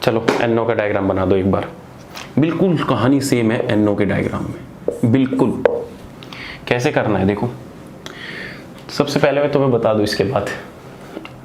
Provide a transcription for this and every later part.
चलो NO का diagram बना दो एक बार। बिल्कुल कहानी सेम है NO के डायग्राम में, बिल्कुल। कैसे करना है देखो, सबसे पहले मैं तुम्हें बता दूं इसके बाद।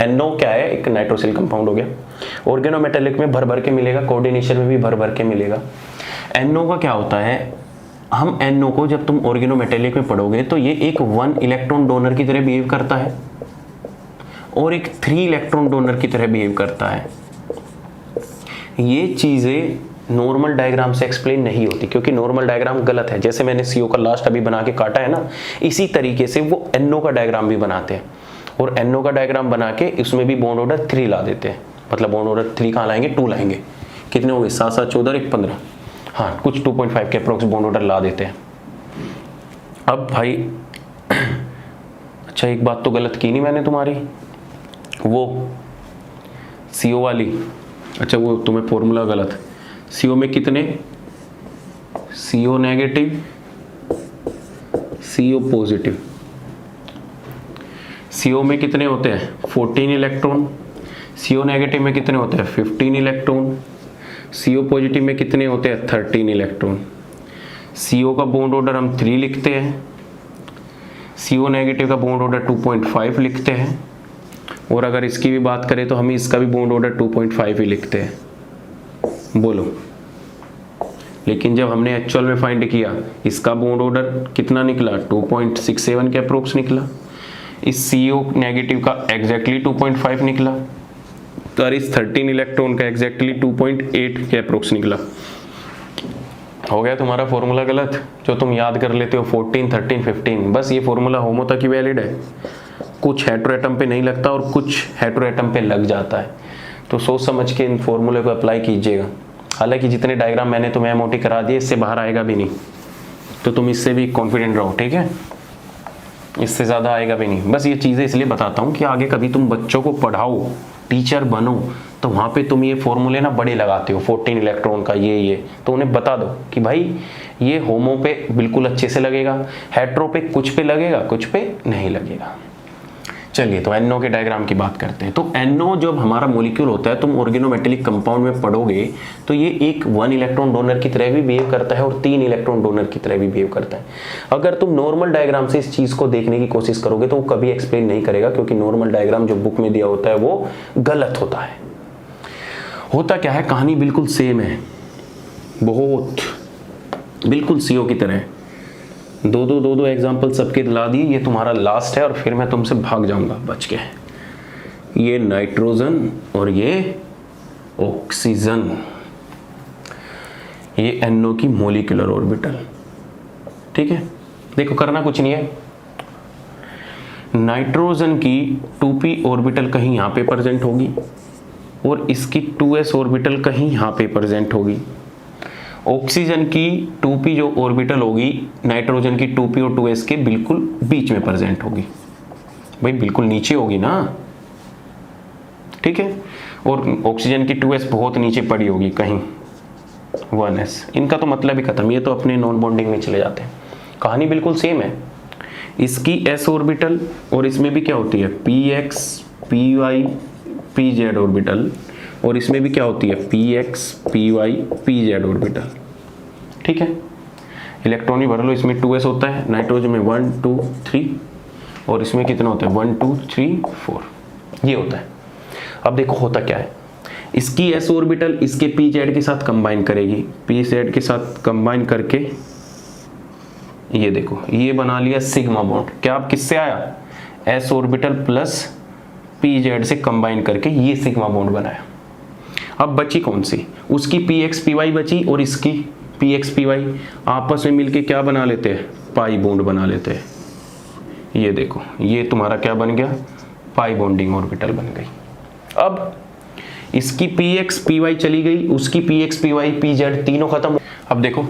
NO क्या है? एक नाइट्रोसिल कंपाउंड हो गया, ऑर्गेनोमेटेलिक में भर भर के मिलेगा, कोऑर्डिनेशन में भी भर भर के मिलेगा। NO का क्या होता है, हम NO को जब तुम ऑर्गेनोमेटेलिक में पढ़ोगे तो ये एक 1 इलेक्ट्रॉन डोनर की तरह बिहेव करता है और एक 3 इलेक्ट्रॉन डोनर की तरह बिहेव करता है। ये चीजें नॉर्मल डायग्राम से एक्सप्लेन नहीं होती, क्योंकि नॉर्मल डायग्राम गलत है। जैसे मैंने CO का लास्ट अभी बना के काटा है ना, इसी तरीके से वो NO का डायग्राम भी बनाते हैं, और NO का डायग्राम बना के उसमें भी बॉन्ड ऑर्डर 3 ला देते हैं। मतलब बॉन्ड ऑर्डर 3 कहाँ लाएंगे? 2 लाएंगे। कितने हो गए? 7 7 14 1 15, हाँ कुछ 2.5 के अप्रोक्स बॉन्ड ऑर्डर ला देते हैं। अब भाई अच्छा, एक बात तो गलत की नहीं मैंने तुम्हारी, वो CO वाली, अच्छा वो तुम्हें फॉर्मूला गलत। CO में कितने? CO negative, CO positive. CO में कितने होते हैं? 14 इलेक्ट्रॉन। CO नेगेटिव में कितने होते हैं? 15 इलेक्ट्रॉन। CO पॉजिटिव में कितने होते हैं? 13 इलेक्ट्रॉन। CO का बॉन्ड ऑर्डर हम 3 लिखते हैं, CO नेगेटिव का बॉन्ड ऑर्डर 2.5 लिखते हैं, और अगर इसकी भी बात करें तो हम इसका भी बॉन्ड ऑर्डर 2.5 ही लिखते हैं। बोलो, लेकिन जब हमने एक्चुअल में फाइंड किया, इसका बॉन्ड ऑर्डर कितना निकला? 2.67 के अप्रोक्स निकला। इस CO नेगेटिव का एग्जैक्टली 2.5 निकला, तो इस 13 इलेक्ट्रॉन का एग्जैक्टली 2.8 के अप्रोक्स निकला। हो गया तुम्हारा फॉर्मूला गलत, जो तुम याद कर लेते हो 14 13 15। बस ये फॉर्मूला होमो तक ही वैलिड है, कुछ हेटेरोएटम पे नहीं लगता और कुछ हेटेरोएटम पे लग जाता है। तो सोच समझ के इन फॉर्मूले को अप्लाई कीजिएगा। हालांकि जितने डायग्राम मैंने तुम्हें MOT करा दिए, इससे बाहर आएगा भी नहीं, तो तुम इससे भी कॉन्फिडेंट रहो, ठीक है? इससे ज़्यादा आएगा भी नहीं। बस ये चीज़ें इसलिए बताता हूँ कि आगे कभी तुम बच्चों को पढ़ाओ, टीचर बनो, तो वहाँ पे तुम ये फॉर्मूले ना बड़े लगाते हो, 14 इलेक्ट्रॉन का ये, तो उन्हें बता दो कि भाई ये होमो पे बिल्कुल अच्छे से लगेगा, हेट्रो पे कुछ पे लगेगा, कुछ पे नहीं लगेगा। चलिए, तो NO के डायग्राम की बात करते हैं। तो NO जब हमारा मॉलिक्यूल होता है, तुम ऑर्गेनोमेटेलिक कंपाउंड में पढ़ोगे तो ये एक 1 इलेक्ट्रॉन डोनर की तरह भी बिहेव करता है और 3 इलेक्ट्रॉन डोनर की तरह भी बिहेव करता है। अगर तुम नॉर्मल डायग्राम से इस चीज को देखने की कोशिश करोगे तो वो कभी एक्सप्लेन नहीं करेगा, क्योंकि नॉर्मल डायग्राम जो बुक में दिया होता है वो गलत होता है। होता क्या है, कहानी बिल्कुल सेम है, बहुत बिल्कुल CO की तरह। दो एग्जाम्पल सबके ला दिए, ये तुम्हारा लास्ट है और फिर मैं तुमसे भाग जाऊंगा बच के। ये नाइट्रोजन और ये ऑक्सीजन, ये NO की मोलिकुलर ऑर्बिटल, ठीक है? देखो, करना कुछ नहीं है। नाइट्रोजन की 2p ऑर्बिटल कहीं यहाँ पे प्रेजेंट होगी और इसकी 2s ऑर्बिटल कहीं यहाँ पे प्रेजेंट होगी। ऑक्सीजन की 2p जो ऑर्बिटल होगी, नाइट्रोजन की 2p और 2s के बिल्कुल बीच में प्रेजेंट होगी। भाई बिल्कुल नीचे होगी ना, ठीक है? और ऑक्सीजन की 2s बहुत नीचे पड़ी होगी कहीं 1s। इनका तो मतलब ही खत्म, ये तो अपने नॉन बॉन्डिंग में चले जाते हैं। कहानी बिल्कुल सेम है। इसकी s ऑर्बिटल और इसमें भी क्या होती है? px py pz ऑर्बिटल, और इसमें भी क्या होती है? px py pz ऑर्बिटल, ठीक है? इलेक्ट्रॉन ही भर लो, इसमें 2s होता है, नाइट्रोजन में 1 2 3, और इसमें कितना होता है? 1 2 3 4, ये होता है। अब देखो होता क्या है, इसकी s ऑर्बिटल इसके pz के साथ कंबाइन करेगी, pz के साथ कंबाइन करके ये देखो, ये बना लिया सिग्मा बॉन्ड। क्या अब किससे आया? s ऑर्बिटल प्लस pz से कंबाइन करके ये सिग्मा बॉन्ड बनाया। अब बची कौन सी? उसकी px py बची, और इसकी px py आपस में मिलके क्या बना लेते हैं? पाई बॉन्ड बना लेते हैं। ये देखो, ये तुम्हारा क्या बन गया? पाई बॉन्डिंग ऑर्बिटल बन गई। अब इसकी px py चली गई, उसकी px py pz तीनों खत्म। अब देखो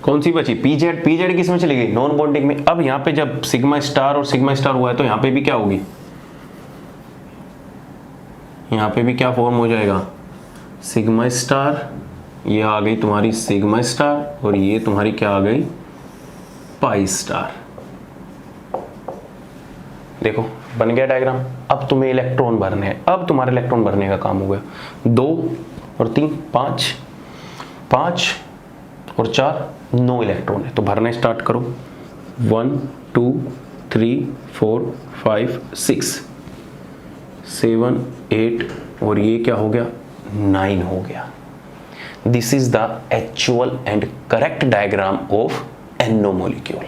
कौन सी बची? pz किस में चली गई? नॉन बॉन्डिंग में। अब यहाँ पे जब सिग्मा स्टार और सिग्मा स्टार हुआ है तो यहाँ पे भी क्या होगी? यहाँ पे भी क्या फॉर्म हो जाएगा? सिग्मा स्टार, ये आ गई तुम्हारी सिग्मा स्टार, और ये तुम्हारी क्या आ गई? Pi star. देखो बन गया डायग्राम। अब तुम्हें इलेक्ट्रॉन भरने हैं, अब तुम्हारे इलेक्ट्रॉन भरने का काम हो गया। 2 और 3 5, 5 और 4 9 इलेक्ट्रॉन है। तो भरना स्टार्ट करो। 1 2 3 4 5 6 7 8 और ये क्या हो गया 9 हो गया। This is the actual and correct diagram of NO molecule.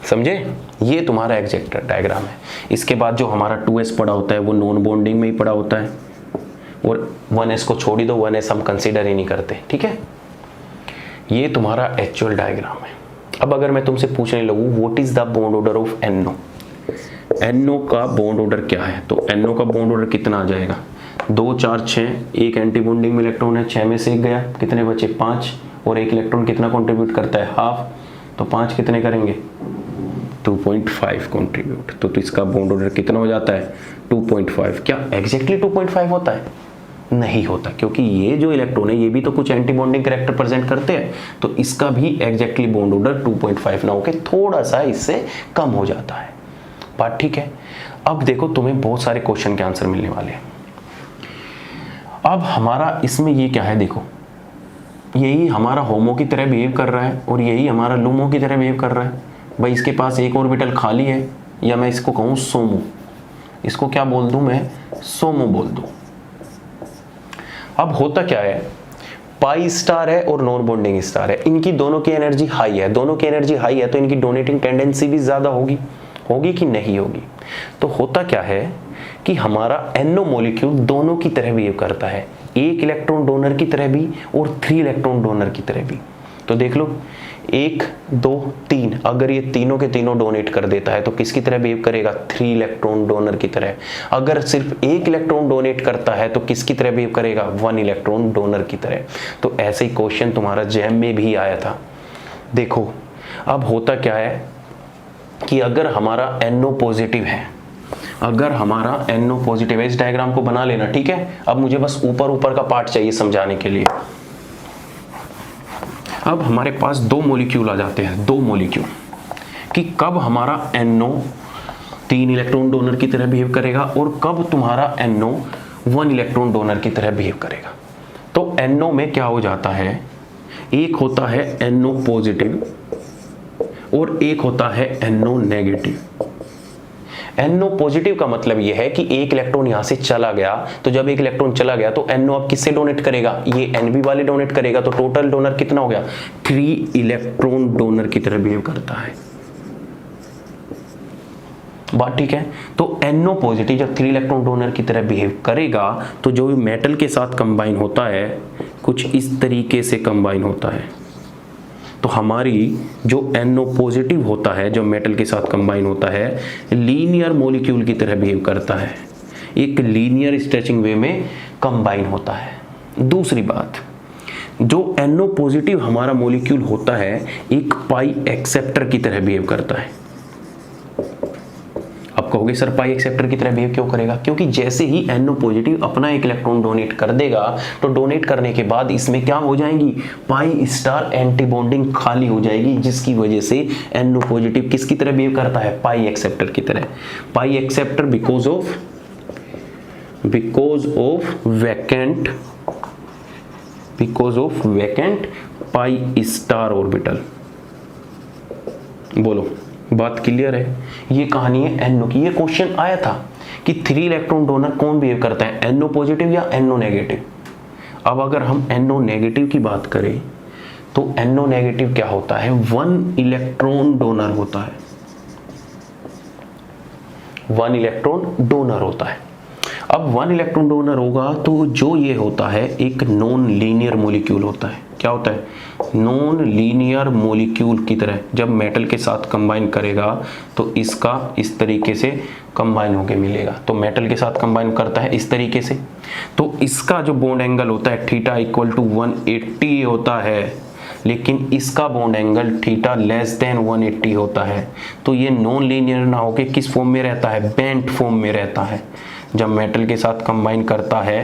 समझे? ये तुम्हारा एग्जैक्ट डायग्राम है। इसके बाद जो हमारा 2s पड़ा होता है वो नॉन बॉन्डिंग में ही पड़ा होता है, और 1s को छोड़ ही दो, 1s हम कंसीडर ही नहीं करते। ठीक है, ये तुम्हारा एक्चुअल डायग्राम है। अब अगर मैं तुमसे पूछने लगूँ what is the bond order of NO, NO का बॉन्ड ऑर्डर क्या है, तो NO का बॉन्ड ऑर्डर कितना आ जाएगा 2 4 6, एक एंटी बॉन्डिंग में इलेक्ट्रॉन है, 6 में से 1 गया, कितने बचे 5, और एक इलेक्ट्रॉन कितना कंट्रीब्यूट करता है हाफ, तो 5 कितने करेंगे 2.5 कंट्रीब्यूट। तो इसका बॉन्ड ऑर्डर कितना हो जाता है 2.5। क्या एग्जैक्टली 2.5 होता है? नहीं होता, क्योंकि ये जो इलेक्ट्रॉन है ये भी तो कुछ एंटी बॉन्डिंग कैरेक्टर प्रेजेंट करते हैं, तो इसका भी एग्जैक्टली बॉन्ड ऑर्डर 2.5 ना होके थोड़ा सा इससे कम हो जाता है। बात ठीक है? अब देखो तुम्हें बहुत सारे क्वेश्चन के आंसर मिलने वाले हैं। अब हमारा इसमें ये क्या है, देखो यही हमारा होमो की तरह बिहेव कर रहा है और यही हमारा लूमो की तरह बिहेव कर रहा है। भाई इसके पास एक ऑर्बिटल खाली है, या मैं इसको कहूँ सोमो, इसको क्या बोल दूं मैं, सोमो बोल दूं। अब होता क्या है, पाई स्टार है और नॉन बॉन्डिंग स्टार है, इनकी दोनों की एनर्जी हाई है, दोनों की एनर्जी हाई है तो इनकी डोनेटिंग टेंडेंसी भी ज्यादा होगी कि नहीं होगी। तो होता क्या है कि हमारा NO मॉलिक्यूल दोनों की तरह बिहेव करता है, एक इलेक्ट्रॉन डोनर की तरह भी और 3 इलेक्ट्रॉन डोनर की तरह भी। तो देख लो 1 2 3, अगर ये तीनों के तीनों डोनेट कर देता है तो किसकी तरह बिहेव करेगा 3 इलेक्ट्रॉन डोनर की तरह। अगर सिर्फ एक इलेक्ट्रॉन डोनेट करता है तो किसकी तरह बिहेव करेगा 1 इलेक्ट्रॉन डोनर की तरह। तो ऐसे ही क्वेश्चन तुम्हारा जैम में भी आया था। देखो अब होता क्या है कि अगर हमारा NO पॉजिटिव है, अगर हमारा NO पॉजिटिव है, इस डायग्राम को बना लेना। ठीक है, अब मुझे बस ऊपर का पार्ट चाहिए समझाने के लिए। अब हमारे पास 2 मॉलिक्यूल आ जाते हैं, 2 मॉलिक्यूल, कि कब हमारा NO 3 इलेक्ट्रॉन डोनर की तरह बिहेव करेगा और कब तुम्हारा NO 1 इलेक्ट्रॉन डोनर की तरह बिहेव करेगा। तो NO में क्या हो जाता है, एक होता है NO पॉजिटिव और एक होता है NO नेगेटिव। NO पॉजिटिव का मतलब यह है कि एक इलेक्ट्रॉन यहां से चला गया, तो जब एक इलेक्ट्रॉन चला गया तो NO अब किससे डोनेट करेगा, ये NB वाले डोनेट करेगा, तो टोटल डोनर कितना हो गया 3 इलेक्ट्रॉन डोनर की तरह बिहेव करता है। बात ठीक है? तो NO पॉजिटिव जब 3 इलेक्ट्रॉन डोनर की तरह बिहेव करेगा तो जो मेटल के साथ कंबाइन होता है कुछ इस तरीके से कंबाइन होता है। तो हमारी जो NO पॉजिटिव होता है जो मेटल के साथ कंबाइन होता है लीनियर मॉलिक्यूल की तरह बिहेव करता है, एक लीनियर स्ट्रेचिंग वे में कंबाइन होता है। दूसरी बात, जो NO पॉजिटिव हमारा मॉलिक्यूल होता है एक पाई एक्सेप्टर की तरह बिहेव करता है। अब कहोगे सर पाई एक्सेप्टर की तरह बिहेव क्यों करेगा, क्योंकि जैसे ही NO पॉजिटिव अपना एक इलेक्ट्रॉन डोनेट कर देगा तो डोनेट करने के बाद इसमें क्या हो जाएंगी, पाई स्टार एंटी बॉन्डिंग खाली हो जाएगी, जिसकी वजह से NO पॉजिटिव किसकी तरह बिहेव करता है, पाई एक्सेप्टर की तरह। पाई acceptor because of vacant pi star orbital. बोलो बात क्लियर है? ये कहानी है NO की। ये क्वेश्चन आया था कि 3 इलेक्ट्रॉन डोनर कौन बिहेव करता है, NO पॉजिटिव या NO नेगेटिव। अब अगर हम NO नेगेटिव की बात करें तो NO नेगेटिव क्या होता है, 1 इलेक्ट्रॉन डोनर होता है, 1 इलेक्ट्रॉन डोनर होता है। अब 1 इलेक्ट्रॉन डोनर होगा तो जो ये होता है एक नॉन लीनियर मॉलिक्यूल होता है। क्या होता है, नॉन लीनियर मॉलिक्यूल की तरह जब मेटल के साथ कंबाइन करेगा तो इसका इस तरीके से कंबाइन होके मिलेगा। तो मेटल के साथ कंबाइन करता है इस तरीके से, तो इसका जो बॉन्ड एंगल होता है थीटा इक्वल टू 180 होता है, लेकिन इसका bond angle theta less than 180 होता है। तो ये नॉन लीनियर ना होके किस फॉर्म में रहता है, बेंट फॉर्म में रहता है। जब मेटल के साथ कंबाइन करता है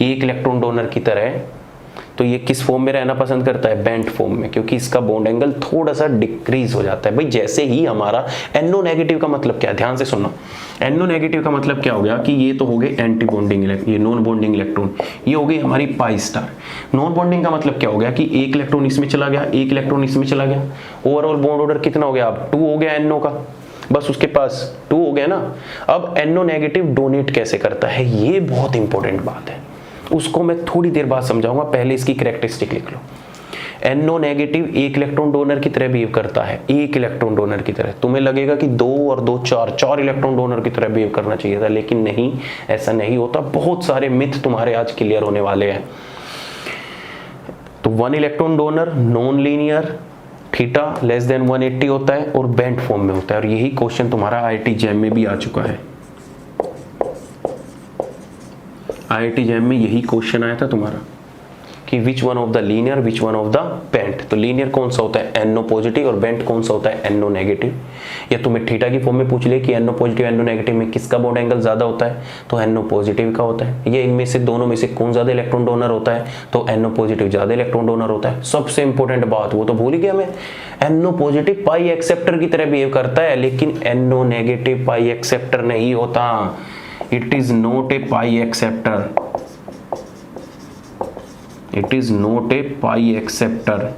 एक इलेक्ट्रॉन डोनर की तरह तो ये किस फॉर्म में रहना पसंद करता है, बेंट फॉर्म में, क्योंकि इसका बॉन्ड एंगल थोड़ा सा डिक्रीज हो जाता है। भाई जैसे ही हमारा NO नेगेटिव का मतलब क्या है, ध्यान से सुनना। NO नेगेटिव का मतलब क्या हो गया कि ये तो हो गए एंटी बॉन्डिंग, ये नॉन बॉन्डिंग इलेक्ट्रॉन, ये हो गई हमारी पाई स्टार। नॉन बॉन्डिंग का मतलब क्या हो गया कि एक इलेक्ट्रॉन इसमें चला गया, एक इलेक्ट्रॉन इसमें चला गया। ओवरऑल बॉन्ड ऑर्डर कितना हो गया, अब 2 हो गया NO का, बस उसके पास 2 हो गया ना। अब NO नेगेटिव डोनेट कैसे करता है, ये बहुत इंपॉर्टेंट बात है, उसको मैं थोड़ी देर बाद समझाऊंगा, पहले इसकी कैरेक्टरिस्टिक लिख लो। NO नेगेटिव एक इलेक्ट्रॉन डोनर की तरह बिहेव करता है, एक इलेक्ट्रॉन डोनर की तरह। तुम्हें लगेगा कि 2 और 2 4 इलेक्ट्रॉन डोनर की तरह बिहेव करना चाहिए था, लेकिन नहीं, ऐसा नहीं होता। बहुत सारे मिथ तुम्हारे आज क्लियर होने वाले हैं। तो 1 electron donor, non linear, theta less than 180 होता है और बेंट फॉर्म में होता है। और यही क्वेश्चन तुम्हारा IIT जैम में भी आ चुका है। IIT जैम में यही क्वेश्चन आया था तुम्हारा कि which one of the linear, which one of the bent. तो लीनियर कौन सा होता है, NO पॉजिटिव, और बेंट कौन सा होता है, NO नेगेटिव। या तुम्हें थीटा की फॉर्म में पूछ ले कि NO पॉजिटिव NO नेगेटिव में किसका बॉन्ड एंगल ज्यादा होता है, तो NO पॉजिटिव का होता है। ये इनमें से दोनों में से कौन ज्यादा इलेक्ट्रॉन डोनर होता है, तो NO पॉजिटिव ज्यादा इलेक्ट्रॉन डोनर होता है। सबसे इंपॉर्टेंट बात, वो तो भूल ही गया मैं, NO पॉजिटिव पाई एक्सेप्टर की तरह बिहेव करता है, लेकिन NO नेगेटिव पाई एक्सेप्टर नहीं होता। It is not a pi acceptor, it is not a pi acceptor.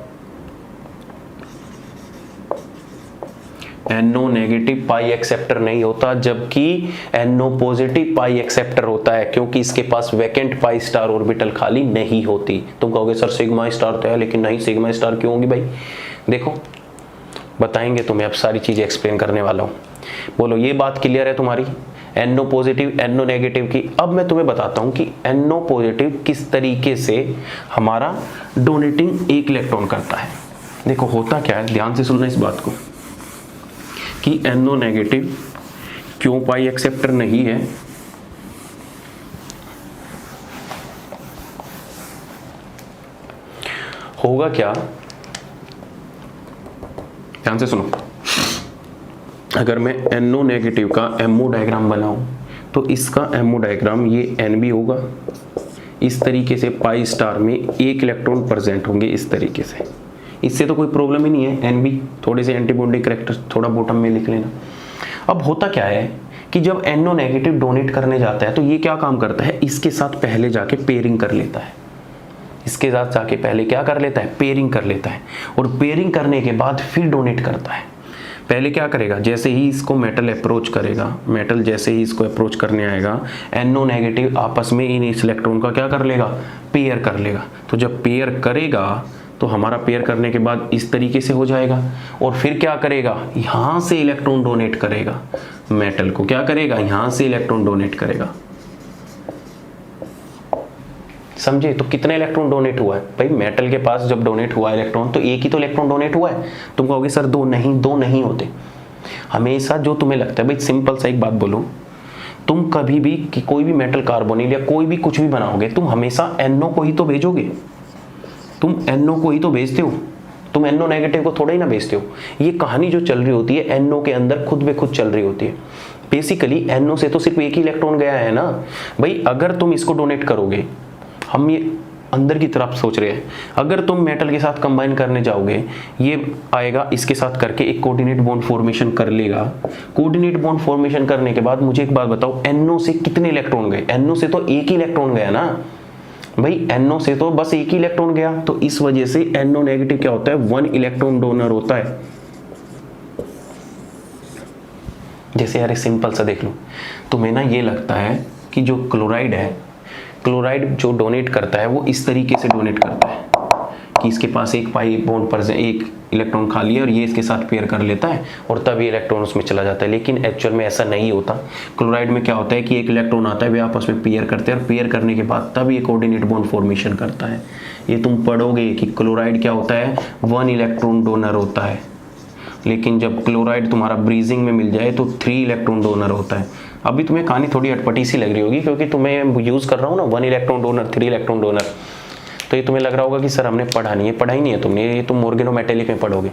NO negative pi acceptor नहीं होता, जबकि NO पॉजिटिव पाई एक्सेप्टर होता है, क्योंकि इसके पास वैकेंट पाई स्टार ऑर्बिटल खाली नहीं होती। तुम कहोगे सर सिग्मा स्टार तो है, लेकिन नहीं, सिग्मा स्टार क्यों होगी भाई, देखो बताएंगे तुम्हें, अब सारी चीजें एक्सप्लेन करने वाला हूं। बोलो ये बात क्लियर है तुम्हारी, NO पॉजिटिव NO नेगेटिव की। अब मैं तुम्हें बताता हूं कि NO पॉजिटिव किस तरीके से हमारा डोनेटिंग एक इलेक्ट्रॉन करता है। देखो होता क्या है, ध्यान से सुनना इस बात को, कि NO नेगेटिव क्यों पाई एक्सेप्टर नहीं है, होगा क्या, ध्यान से सुनो। अगर मैं NO नेगेटिव का MO डायग्राम बनाऊं तो इसका MO डायग्राम ये NB होगा। इस तरीके से पाई स्टार में एक इलेक्ट्रॉन प्रेजेंट होंगे इस तरीके से। इससे तो कोई प्रॉब्लम ही नहीं है, NB थोड़े से एंटीबॉन्डिंग कैरेक्टर थोड़ा बॉटम में लिख लेना। अब होता क्या है कि जब NO नेगेटिव डोनेट करने जाता है तो ये क्या काम करता है, इसके साथ पहले जाके पेयरिंग कर लेता है, इसके साथ जाके पहले क्या कर लेता है, पेयरिंग कर लेता है, और पेयरिंग करने के बाद फिर डोनेट करता है। पहले क्या करेगा, जैसे ही इसको मेटल अप्रोच करेगा, मेटल जैसे ही इसको अप्रोच करने आएगा, NO नेगेटिव आपस में इन इस इलेक्ट्रॉन का क्या कर लेगा, पेयर कर लेगा। तो जब पेयर करेगा तो हमारा पेयर करने के बाद इस तरीके से हो जाएगा, और फिर क्या करेगा, यहां से इलेक्ट्रॉन डोनेट करेगा, मेटल को क्या करेगा, यहां से इलेक्ट्रॉन डोनेट करेगा। समझे, तो कितने इलेक्ट्रॉन डोनेट हुआ है भाई, मेटल के पास जब डोनेट हुआ इलेक्ट्रॉन तो एक ही तो इलेक्ट्रॉन डोनेट हुआ है। तुम कहोगे सर दो नहीं होते। हमेशा जो तुम्हें लगता है, भाई सिंपल सा एक बात बोलो, तुम कभी भी कि कोई भी मेटल कार्बोनिल या कोई भी कुछ भी बनाओगे, तुम हमेशा NO को ही तो भेजोगे, तुम NO को ही तो भेजते हो, तुम NO नेगेटिव को थोड़ा ही ना भेजते हो। ये कहानी जो चल रही होती है NO के अंदर खुद बे खुद चल रही होती है। बेसिकली NO से तो सिर्फ एक ही इलेक्ट्रॉन गया है ना भाई। अगर तुम इसको डोनेट करोगे, हम ये अंदर की तरफ सोच रहे हैं, अगर तुम मेटल के साथ कंबाइन करने जाओगे, ये आएगा इसके साथ करके एक कोऑर्डिनेट बॉन्ड फॉर्मेशन कर लेगा। कोऑर्डिनेट बॉन्ड फॉर्मेशन करने के बाद मुझे एक बात बताओ, NO से कितने इलेक्ट्रॉन गए, NO से तो एक ही इलेक्ट्रॉन गया ना भाई, NO से तो बस एक ही इलेक्ट्रॉन गया। तो इस वजह से NO नेगेटिव क्या होता है, 1 इलेक्ट्रॉन डोनर होता है। जैसे यार सिंपल सा देख लो, तुम्हें ना ये लगता है कि जो क्लोराइड है, क्लोराइड जो डोनेट करता है वो इस तरीके से डोनेट करता है कि इसके पास एक पाई बॉन्ड पर एक इलेक्ट्रॉन खाली है और ये इसके साथ पेयर कर लेता है और तब ये इलेक्ट्रॉन उसमें चला जाता है। लेकिन एक्चुअल में ऐसा नहीं होता। क्लोराइड में क्या होता है कि एक इलेक्ट्रॉन आता है, वे आपस में पेयर करते हैं और पेयर करने के बाद तब ये कोऑर्डिनेट बॉन्ड फॉर्मेशन करता है। ये तुम पढ़ोगे कि क्लोराइड क्या होता है, 1 इलेक्ट्रॉन डोनर होता है। लेकिन जब क्लोराइड तुम्हारा ब्रीजिंग में मिल जाए तो 3 इलेक्ट्रॉन डोनर होता है। अभी तुम्हें कहानी थोड़ी अटपटी सी लग रही होगी क्योंकि तुम्हें यूज़ कर रहा हूँ ना 1 इलेक्ट्रॉन डोनर 3 इलेक्ट्रॉन डोनर, तो ये तुम्हें लग रहा होगा कि सर हमने पढ़ा नहीं है। पढ़ा ही नहीं है तुमने, ये तुम ऑर्गेनोमेटेलिक में पढ़ोगे,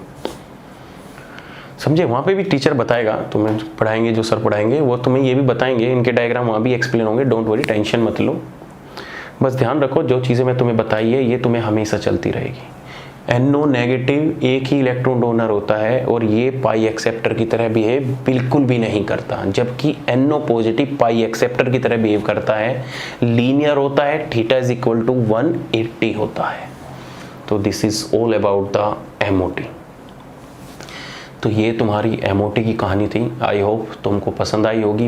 समझे। वहाँ पे भी टीचर बताएगा, तुम्हें पढ़ाएंगे जो सर पढ़ाएंगे वो तुम्हें ये भी बताएंगे, इनके डायग्राम वहाँ भी एक्सप्लेन होंगे। डोंट वरी, टेंशन मत लो। बस ध्यान रखो जो चीज़ें मैं तुम्हें बताई है ये तुम्हें हमेशा चलती रहेगी। NO नेगेटिव एक ही इलेक्ट्रॉन डोनर होता है और ये पाई एक्सेप्टर की तरह बिहेव बिल्कुल भी नहीं करता, जबकि NO पॉजिटिव पाई एक्सेप्टर की तरह बिहेव करता है, लीनियर होता है, थीटा इज इक्वल टू 180 होता है। तो this is all about the MOT। तो ये तुम्हारी MOT की कहानी थी। आई होप तुमको पसंद आई होगी।